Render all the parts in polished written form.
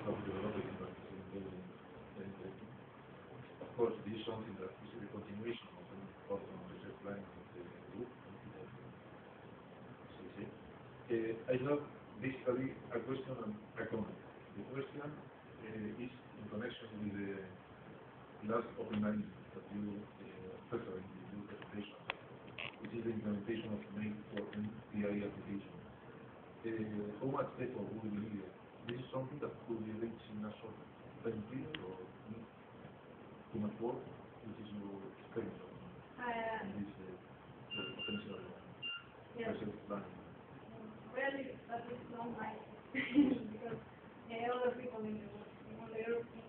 how to develop it, but it's very, very interesting. Of course, this is something that is a continuation of an important research line of the group. I have basically a question and a comment. The question is in connection with the last open line that you referred in your presentation, which is the implementation of main for NPI application. How much effort will be needed? This is something that could be reached in a short time period or too much work, which is your experience in this potential research plan. Really, that is not my because other people in the group is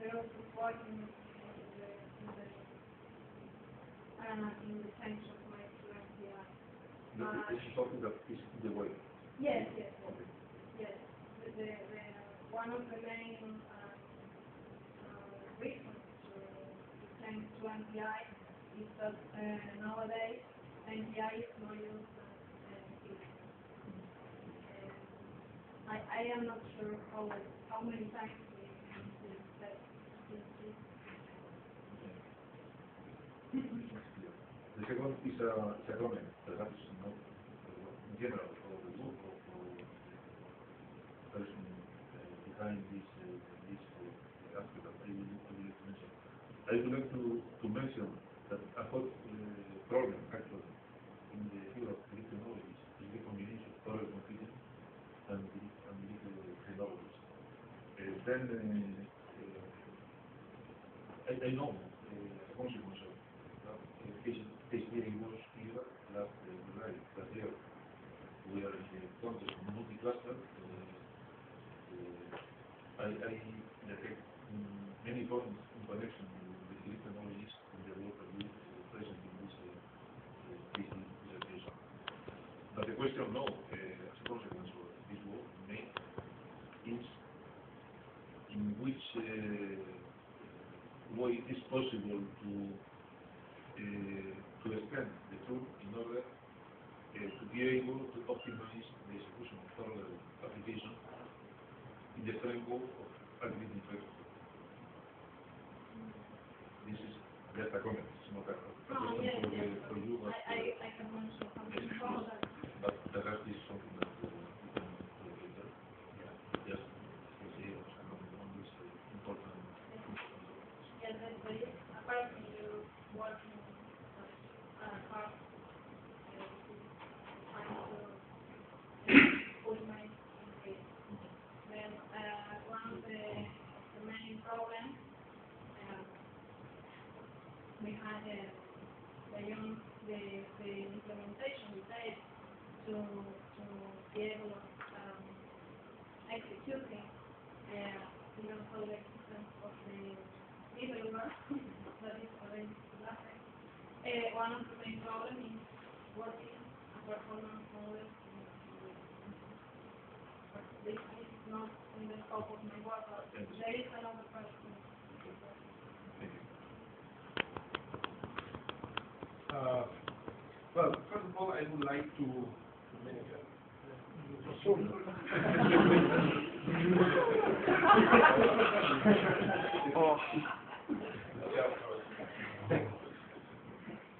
working in the sense of my experience here. This is something that is in the way. Yes, yes, Okay. yes. One of the main reasons to change to NPI is that nowadays NPI is not used as I am not sure how many times we use that. The second is a comment, perhaps not in general for the group or for the person behind this aspect that I would like to mention. I would like to mention that a hot problem actually in the field of digital technologies is the combination of parallel computing and digital technologies. I know as a consequence of HDA was here last year. We are in the context of multi-cluster. I detect many problems in connection with the technologies in the work that we present in this presentation. But the question now, as a consequence of this work made, is in which way it is possible to extend the tool in order to be able to optimize the execution of parallel application in the framework of algorithm framework. This is just a comment, it's not a question for you, but I can mention something about that. But perhaps this is something that we can do later. Just to say a comment on this important. Yes, apparently you're working hard to put my increase. Then one of the main problems we had beyond the implementation we made to be able of executing even for the existence of the developer that is already nothing. One of the main problems is working a performance model. This is not in the scope of my work, but there is another person. Thank you. Well, first of all, I would like to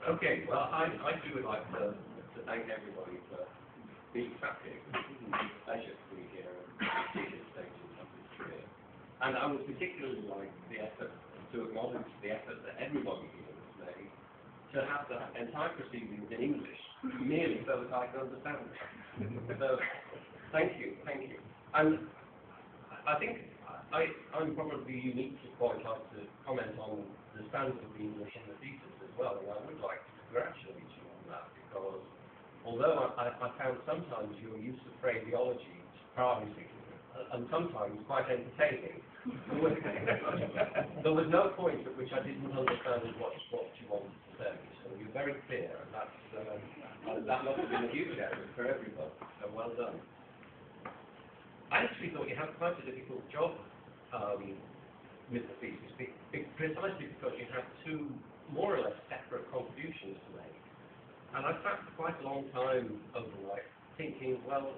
Okay, well, I too would like to thank everybody for being sat here. It's a pleasure to be here and see this stage of his career. And I would particularly like the effort to acknowledge the effort that everybody here has made to have the entire proceedings in English, merely so that I can understand them. So, thank you. And I think I'm probably unique to quite like to comment on the stance of the English in the thesis as well, and I would like to congratulate you on that, because although I found sometimes your use of phraseology surprising and sometimes quite entertaining, there was no point at which I didn't understand what you wanted to say. So you're very clear, and that must have been a huge effort for everybody. So well done. I actually thought you had quite a difficult job with the thesis, precisely because you have two more or less separate contributions to make. And I spent quite a long time overnight thinking, well,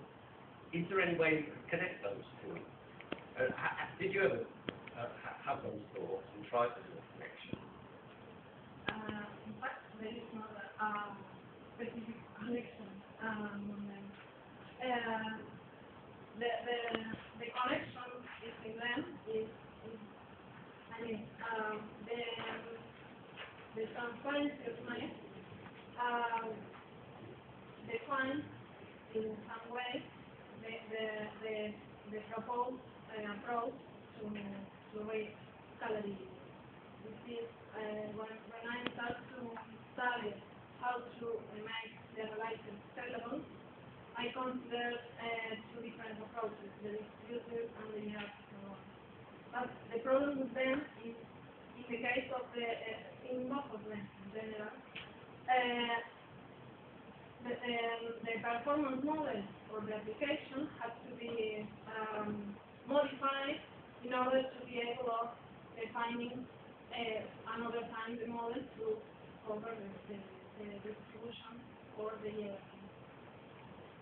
is there any way you could connect those two? Did you ever have those thoughts and try to do a connection? In fact, there is not a specific connection on them. The connection between them is I mean, the transparency of mind defines in some way the proposed approach to reach scalability. This is when I start to study how to make the analysis scalable, I consider two different approaches, the distributed and the hierarchical one. But the problem with them is, in the case of in both of them in general, the performance model for the application has to be modified in order to be able of defining another time the model to cover the distribution or the hierarchy.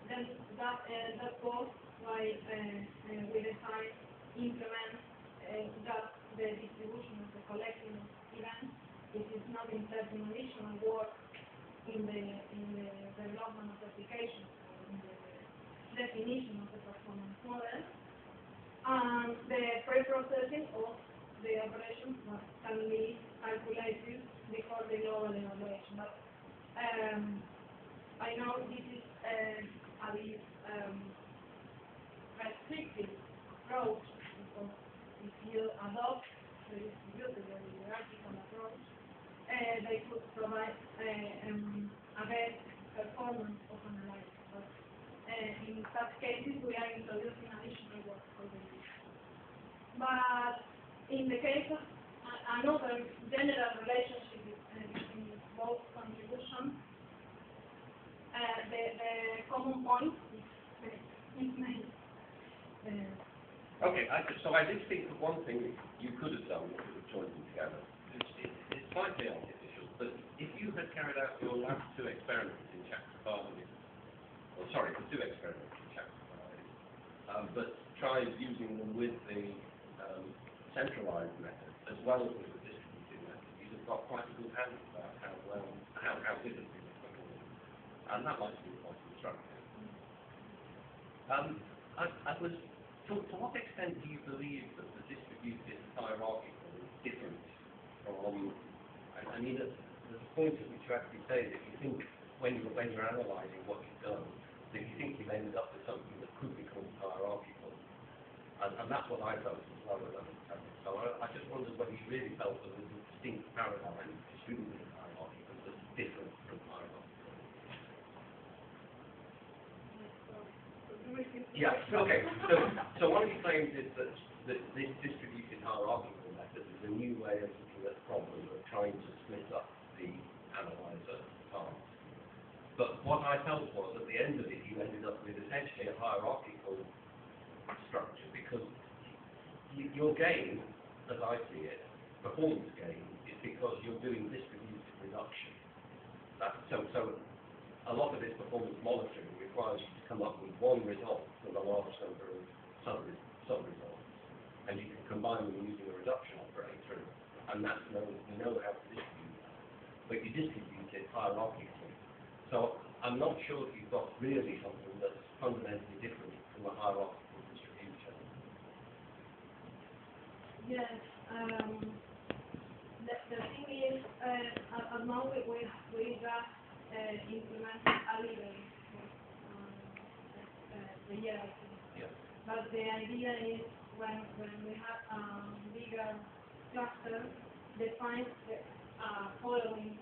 Then that was why we decided to implement just the distribution of the collecting of events. It is not inserting additional work in the development of the application, in the definition of the performance model, and the pre-processing of the operation can be calculated before the global evaluation. But I know this is a bit restrictive approach, because if you adopt the distributed or the hierarchical approach, they could provide a best performance of analysis. But in such cases, we are introducing additional work for the user. But in the case of another general relationship between both contributions, the common point is made. Okay, so I did think of one thing that you could have done if you had joined them together. It's slightly artificial, but if you had carried out your last two experiments in chapter 5, the two experiments in chapter 5, but tried using them with the centralized method as well as with the distributed method, you'd have got quite a good handle about how differently it's performing. And that might be quite instructive. To what extent do you believe that the distributed hierarchical is different from, I mean, there's a point at which you actually say that you think, when you're analysing what you've done, that you think you've ended up with something that could become hierarchical. And that's what I felt as well as understanding. So I just wondered whether you really felt that there was a distinct paradigm distributed hierarchical that's different from hierarchical. Yeah, okay. So one of your claims is that this distributed hierarchical method is a new way of looking at the problem of trying to split up the analyzer parts. But what I felt was, at the end of it, you ended up with essentially a hierarchical structure, because your gain, as I see it, performance gain, is because you're doing distributed reduction. So a lot of this performance monitoring requires you to come up with one result from a large number of sub-results, and you can combine them using a reduction operator, and we know how to distribute that. But you distribute it hierarchically. So I'm not sure if you've got really something that's fundamentally different from a hierarchical distribution. Yes. The thing is, at the moment we just implemented a level the hierarchy. Yeah. But the idea is when we have a bigger cluster, define the following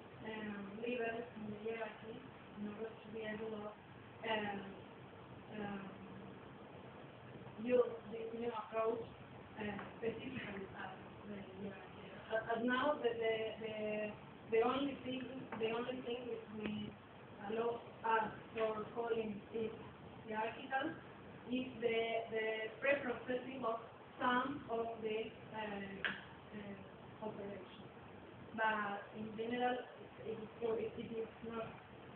levels in the hierarchy in order to be able to use this new approach specifically at the hierarchy. As now, the only thing we allow us for calling it hierarchical is the pre-processing of some of the operations. But in general, it is not,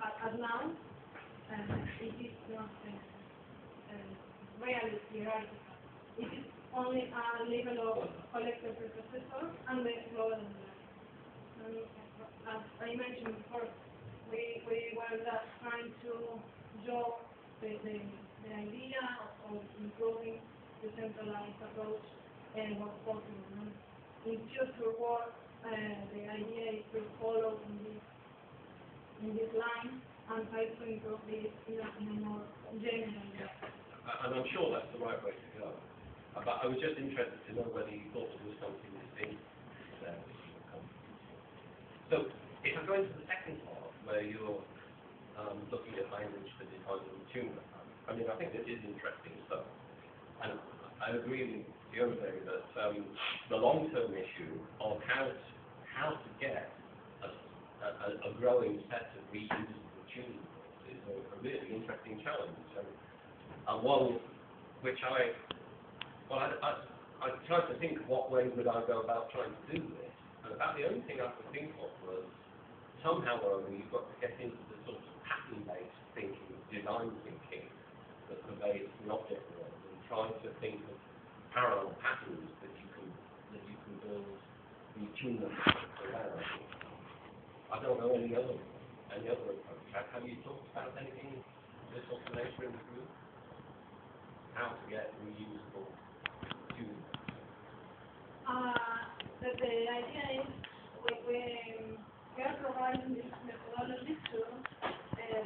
as now, it is not really hierarchical. It is only a level of collector preprocessor and the global underlying. And as I mentioned before, we were just trying to draw the idea of improving the centralized approach and what's possible. And in future work, the idea is to follow in this line and try to improve this in a more general way. And I'm sure that's the right way to go. But I was just interested to know whether you thought there was something distinct there. So, if I go into the second part, where you're looking at language for defining the tuner, I mean, I think this is interesting stuff. And I agree with Jose that the long-term issue of how to get a growing set of reusable tuners is a really interesting challenge. And one which I tried to think what way would I go about trying to do this, and about the only thing I could think of was somehow or other you've got to get into the sort of pattern-based thinking, design thinking that pervades the object world, and try to think of parallel patterns that you can build the tuners around. I don't know any other approach. Have you talked about anything of this sort of nature in the group? How to get reusable tuners? The idea is we are providing this methodology to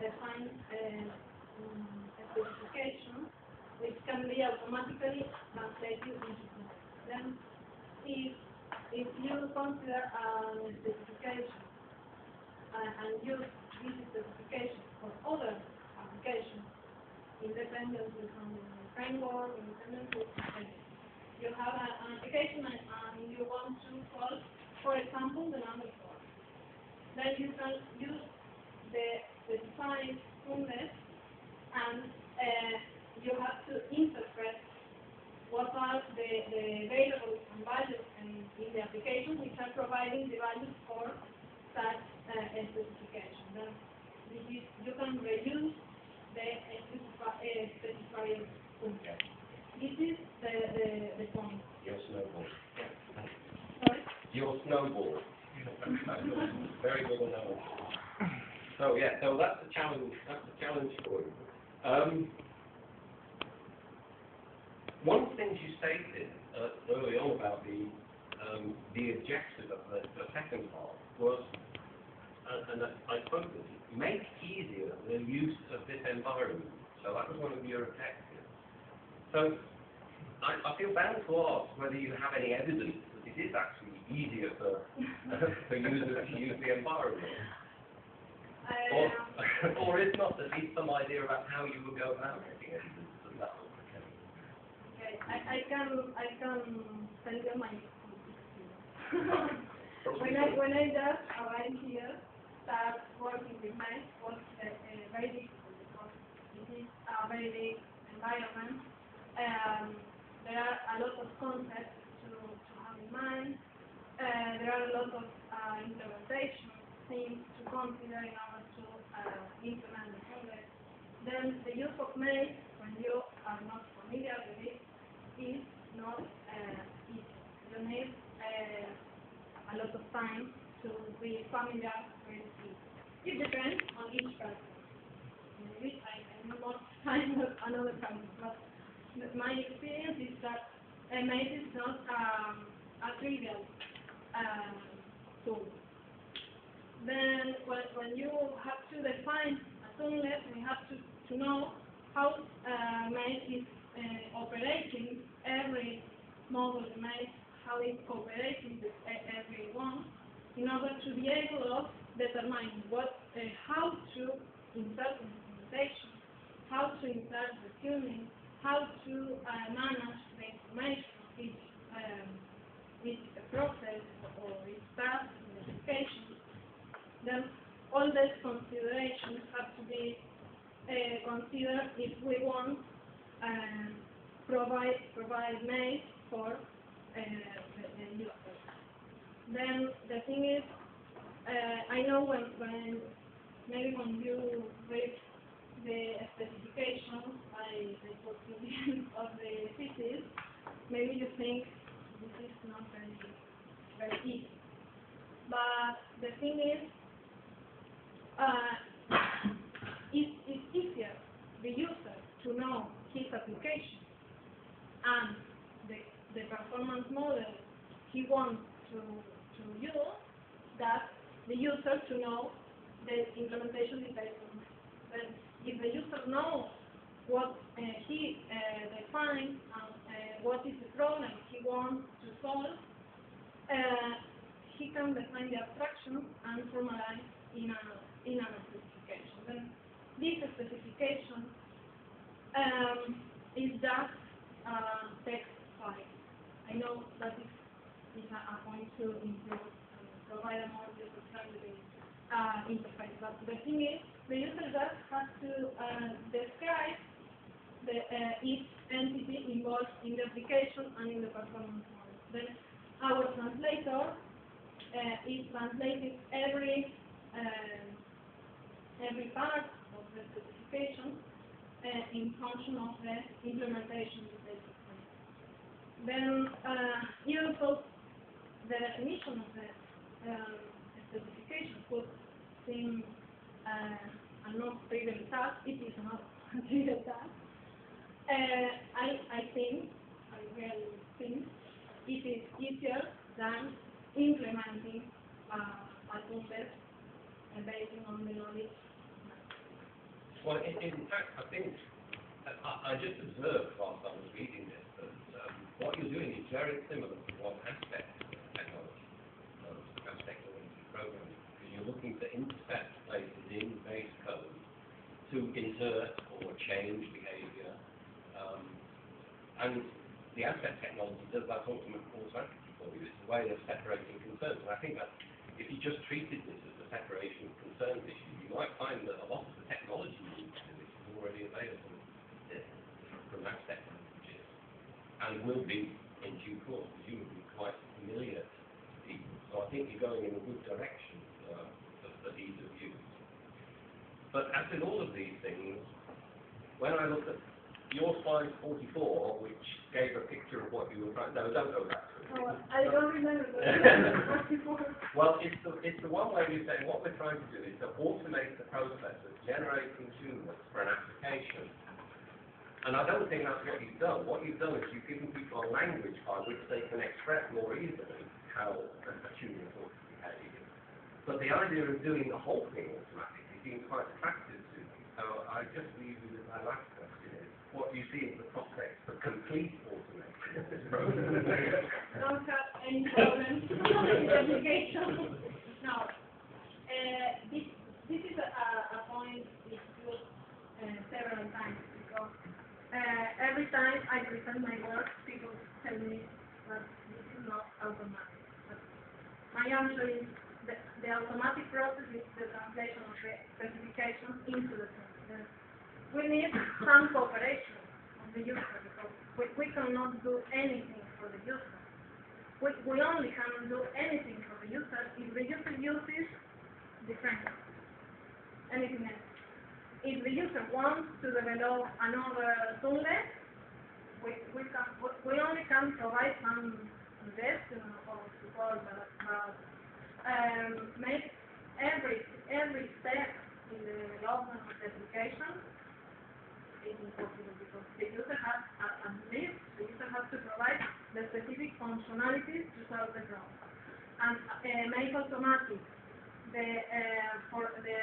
define specification, which can be automatically translated into code. Then, if you consider a specification and use this specification for other applications, independently from the framework, independently from you have an application and you want to solve, for example, the number 4. Then you can use the specified fullness and you have to interpret what are the variables and values in the application which are providing the values for such specification. Then you can reuse the specified fullness. This is the point. Your snowball. Sorry? Your snowball. Very good analogy. So yeah, so that's the challenge. That's the challenge for you. One of the things you stated early on about the objective of the second part was, and I quote this: make easier the use of this environment. So that was one of your objectives. So I feel bound to ask whether you have any evidence that it is actually easier for users to use the environment. Or if not, at least some idea about how you would go about getting evidence that that was the case. Okay, I can tell you my experience. when I just arrived here, start working with mice was very difficult because it is a very big environment. There are a lot of concepts to have in mind. There are a lot of implementation things to consider in order to implement the project. Then the use of maze, when you are not familiar with it, is not easy. You need a lot of time to be familiar with it. It depends on each person. Maybe I need more time than another person, but my experience is that maze is not a trivial tool. Then when you have to define a toolnet, we have to know how maze is operating every model in maze, how it's cooperating with every one, in order to be able of determine how to insert the implementation, how to insert the tuning, how to manage the information of each process or each task in the application. Then all these considerations have to be considered if we want provide maze for the user. Then the thing is, I know when you read the specifications by the portfolio of the thesis, maybe very easy. But the thing is, it's easier the user to know his application and the performance model he wants to use, that the user to know the implementation details. Then if the user knows what he defines and what is the problem he wants to solve, he can define the abstraction and formalize in an specification. Then this specification is just text file. I know that is a point to improve and provide a more user-friendly interface. But the thing is, the user just has to describe each entity involved in the application and in the performance model. Then our translator is translating every part of the specification in function of the implementation details. Then also the definition of the specification could seem a not trivial task. It is not a trivial task. I really think it is easier than implementing a concept based on the knowledge. Well, in fact, I think I just observed whilst I was reading this that what you're doing is very similar to one aspect of technology, aspect-oriented programming, because you're looking to intercept places in base code to insert or change behavior, and the aspect technology does that automatically for you. It's a way of separating concerns, and I think that if you just treated this as a separation of concerns issue, you might find that a lot of the technology used in this is already available from aspect languages, and will be in due course, presumably quite familiar to people. So I think you're going in a good direction for ease of use. But as in all of these things, when I looked at your slide 44, which gave a picture of what you were trying. No, don't go back to it. Oh, I don't remember Well, it's the one where you say what we're trying to do is to automate the process of generating tuners for an application. And I don't think that's what you've done. What you've done is you've given people a language by which they can express more easily how a tuner ought to behave. But the idea of doing the whole thing automatically seems quite attractive to me. So I just leave you with my last question is, what do you see as the prospects for complete automation of this process? Don't have any problems with the application. No. This is a point we've used several times, because every time I present my work, people tell me that this is not automatic. But my answer is the automatic process is the translation of the specification into the system. We need some cooperation of the user, because we cannot do anything for the user. We only can do anything for the user if the user uses the framework. Anything else. If the user wants to develop another toollet, we only can provide some suggestions or support, but make every step in the development of the application is impossible, because the user has the user has to provide the specific functionalities to solve the problem, and make automatic for the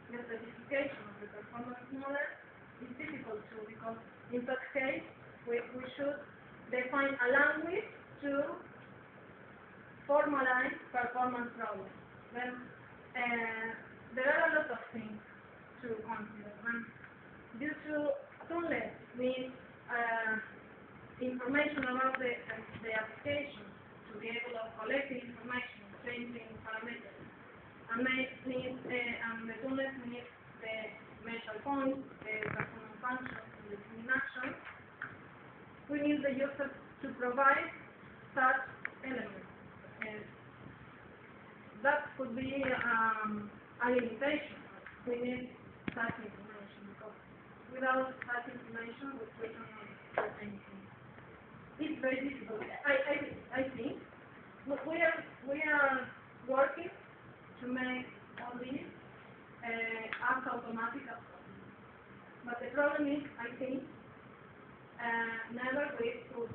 specification of the performance model is difficult too, because in that case we should define a language to formalize performance problems. Then there are a lot of things to consider. And due to toolets need information about the application to be able to collect the information, changing parameters, and the toolets need the measure points, the performance functions, the tuning actions. We need the user to provide such elements. That could be a limitation. We need such information, because without such information we cannot do anything. It's very difficult. I think we are we are working to make all these as automatic as possible. But the problem is, I think, never we could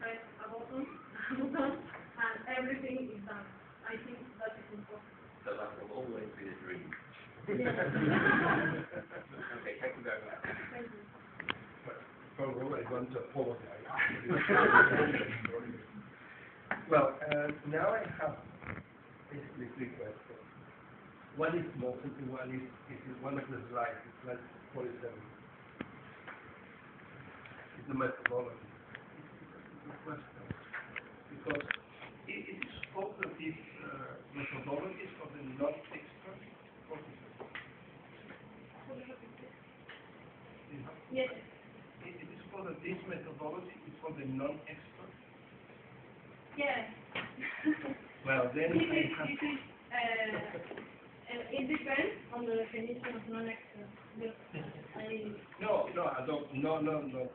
press a button, and everything is done. I think that is impossible. So that will always be a dream. Yeah. Okay, thank you very much. Thank you. Paul, I want to apologize. Well, now I have basically three questions. One is more simple, one is one of the slides, it's slide 47. It's the methodology. It's a question. Because it is called that this methodology is for the non-expert. Yes. It is called that this methodology is for the non-expert. Yes. Well, then It depends on the definition of non-expert. No, I don't. No.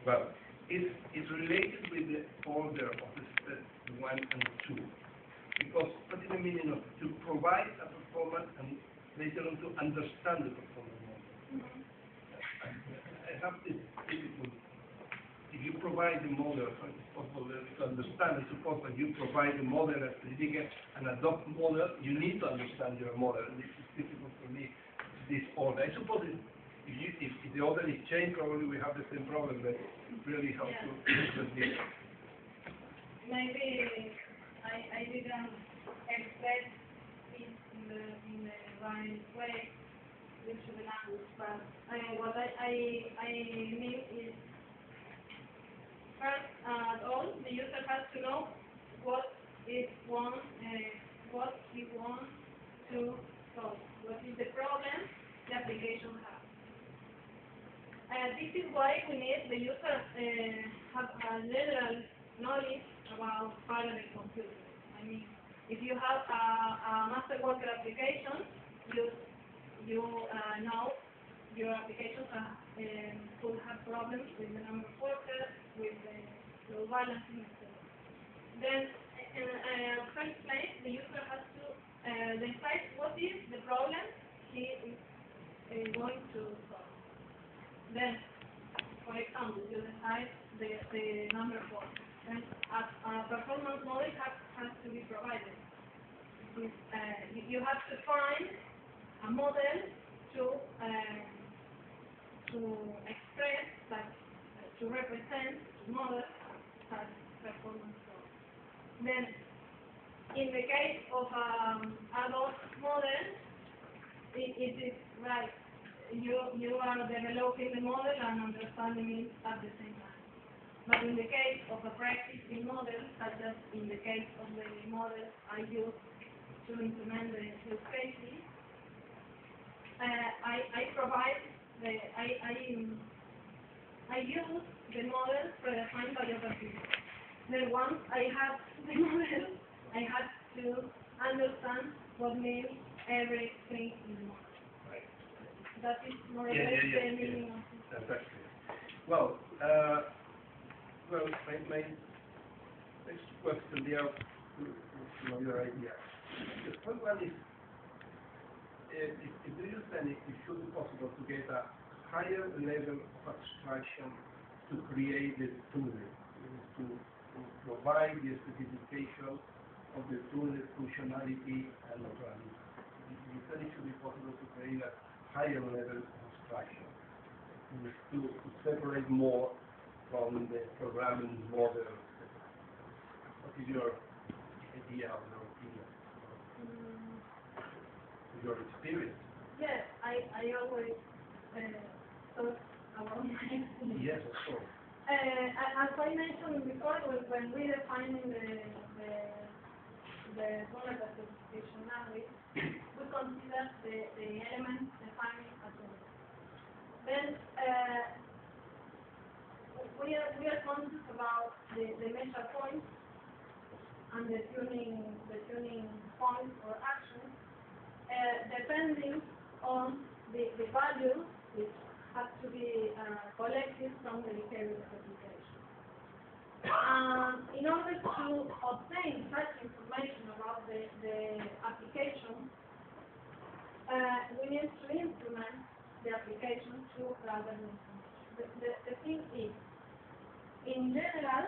Well, it's related with the order of the step 1 and 2. Because what is the meaning of to provide a performance and later on to understand the performance model? I have this difficulty. If you provide the model, so it's possible to understand. I suppose that you provide the model as certificate and adopt model, you need to understand your model. And this is difficult for me, this order. I suppose if the order is changed, probably we have the same problem, but really how to do this. Maybe I didn't express it in the right way into the language, but what I mean is, first of all, the user has to know what he wants to solve, what is the problem the application has. This is why we need the user have a general knowledge about parallel computing. I mean, if you have a master worker application, you know your applications could have problems with the number of workers, with the load balancing, etc. Then, first place, the user has to decide what is the problem he is going to solve. Then, for example, you decide the number of workers. Then, a performance model has to be provided. You have to find a model to express, that, to represent, to model such performance model. Then, in the case of adult model, it is right. You are developing the model and understanding it at the same time. But in the case of a practicing model, such as in the case of the model I use to implement the use cases, I provide I use the model predefined by OpenCV. Then once I have the model, I have to understand what means everything in the model. Right. That is more or less the meaning of it. That's actually. Well, my next question there to your idea. The first one is, if do you think it should be possible to get a higher level of abstraction to create the tool, to provide the specification of the tool, functionality, and neutrality? You think it should be possible to create a higher level of abstraction, to separate more from the programming model? What is your idea of your opinion? Your experience? Yes, I always thought about my experience. Yes, of course. As I mentioned before, when we define the product specification language, we consider the elements defining a tool. Then we are conscious about the measure points and the tuning points or actions, depending on the value which has to be collected from the behavior application. In order to obtain such information, application to gather the information. The thing is, in general,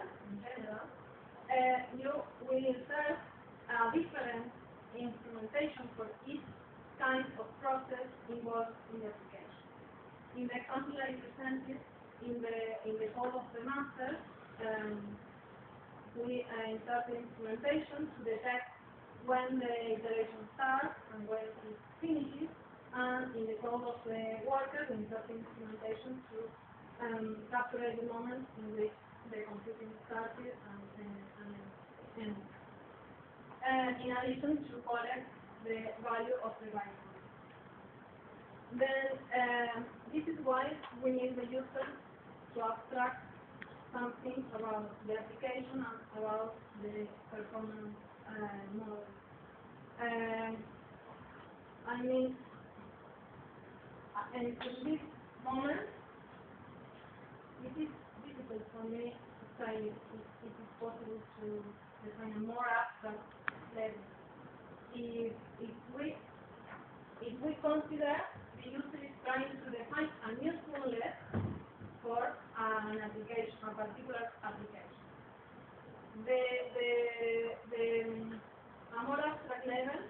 you will insert a different instrumentation for each kind of process involved in the application. In the example I presented, in the code of the master, we insert the instrumentation to detect when the iteration starts and when it finishes, and in the code of the worker, we insert the instrumentation to capture the moment in which the computing started and ended. In addition to collect the value of the binary. Then this is why we need the user to abstract something about the application and about the performance model. I mean, and in this moment, it is difficult for me to say if it is possible to define a more abstract level. If we consider the user is trying to define a new toollet for an application, a particular application, a more abstract level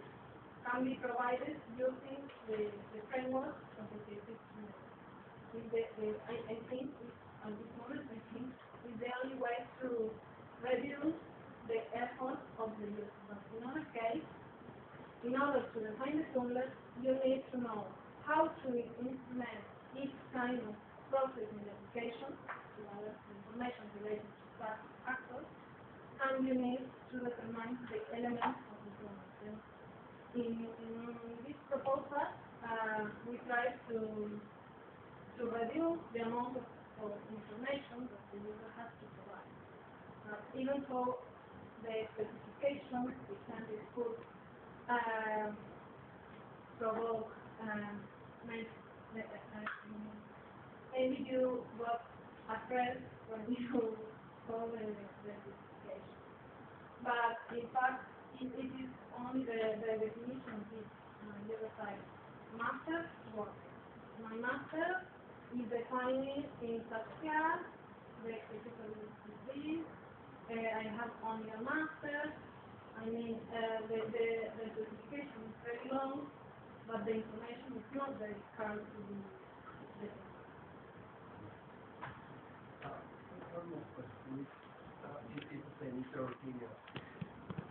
can be provided using the framework of the defensa. I think at this moment, is the only way to reduce the effort of the user. But in other case, in order to define the toollet, you need to know how to implement each kind of process in the application, to gather information related to such actors, and you need to determine the elements of the toollet. In this proposal, we try to reduce the amount of information that the user has to provide. Even though the specification presented could provoke maybe you got afraid when you saw the specification. But in fact, it is only the definition is on the other side. Master worker. My master is defining in such class the executable is this. I have only a master. I mean, the specification is very long, but the information is not very hard to be defined. One more question. It is the initial opinion.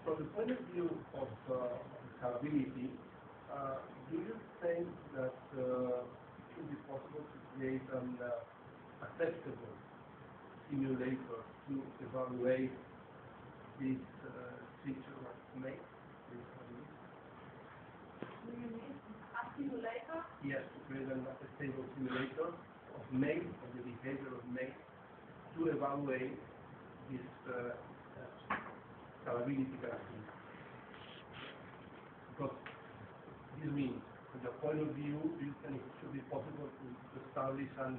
From the point of view of scalability, do you think that it should be possible to create an acceptable simulator to evaluate this feature of make? A simulator? Yes, to create a stable simulator of make, of the behavior of make, to evaluate this scalability characteristic. Because this means, from the point of view, do you think it should be possible to establish an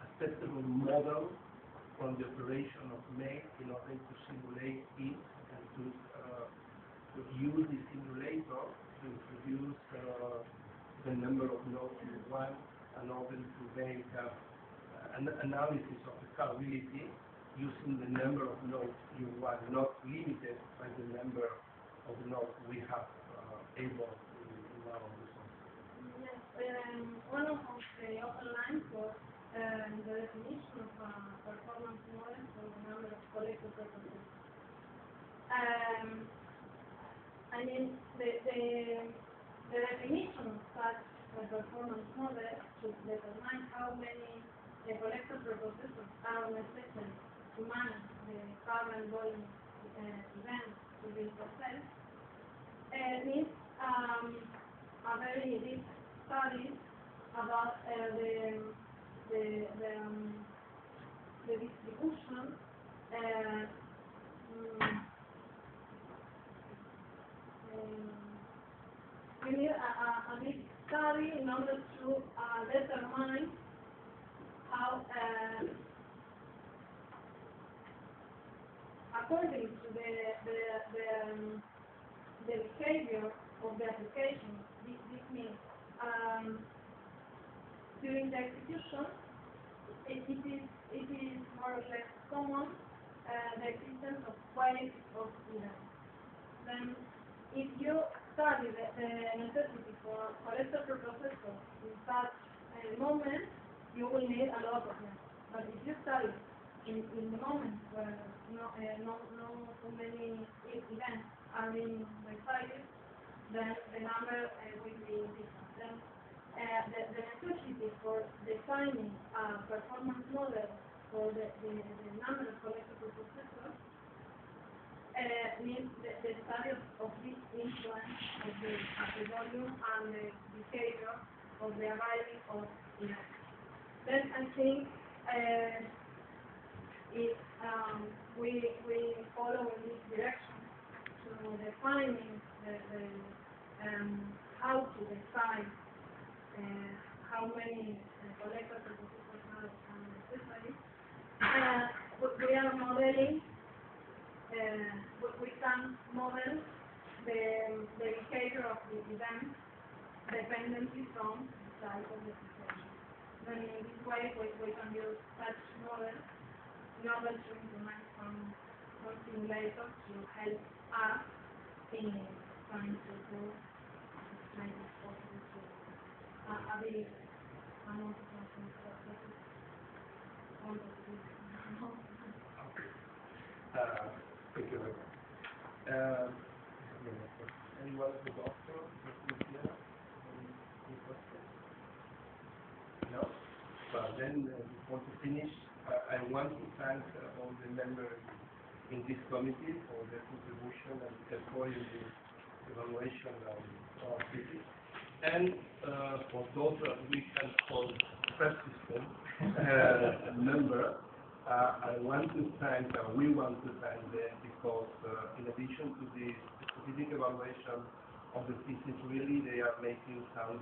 acceptable model from the operation of make in order to simulate it and to use the simulator to introduce the number of nodes you want in order to make an analysis of the scalability using the number of nodes you want, not limited by the number of nodes we have able in our resources. Yes, one of the open lines was the definition of a performance model for the number of collected purposes. I mean, the definition of such a performance model should determine how many collected processors are necessary to manage the current volume events to be processed. Needs a very deep study about the distribution. We need a big study in order to determine how, according to the behavior of the application, this means during the execution, it is more or less common the existence of waves of events. Then, if you study the necessity for collector preprocessor in such a moment, you will need a lot of them. But if you study in the moment where no so many events are being recited, then the number will be different. Then the necessity for defining a performance model for the number of collector preprocessors means the study of this influence of the volume and the behavior of the arriving of events. Then I think if we follow in this direction to defining how to decide how many collector preprocessors are necessary, we are modeling. We can model the behavior of the event dependently from the size of the situation. Then in this way, we can use such models in order to implement some simulators to help us in trying to do as much as possible to a big amount of functions processes on the system. Thank you very much. Anyone of the doctor? Any questions? No? Well, then, before to finish, I want to thank all the members in this committee for their contribution and effort in the evaluation of our thesis. And for those that we can call practicing members, I want to thank, we want to thank them because in addition to the specific evaluation of the thesis, really they are making some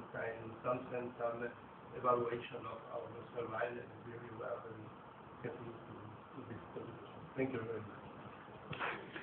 evaluation of our surveillance really well and getting to this position. Thank you very much.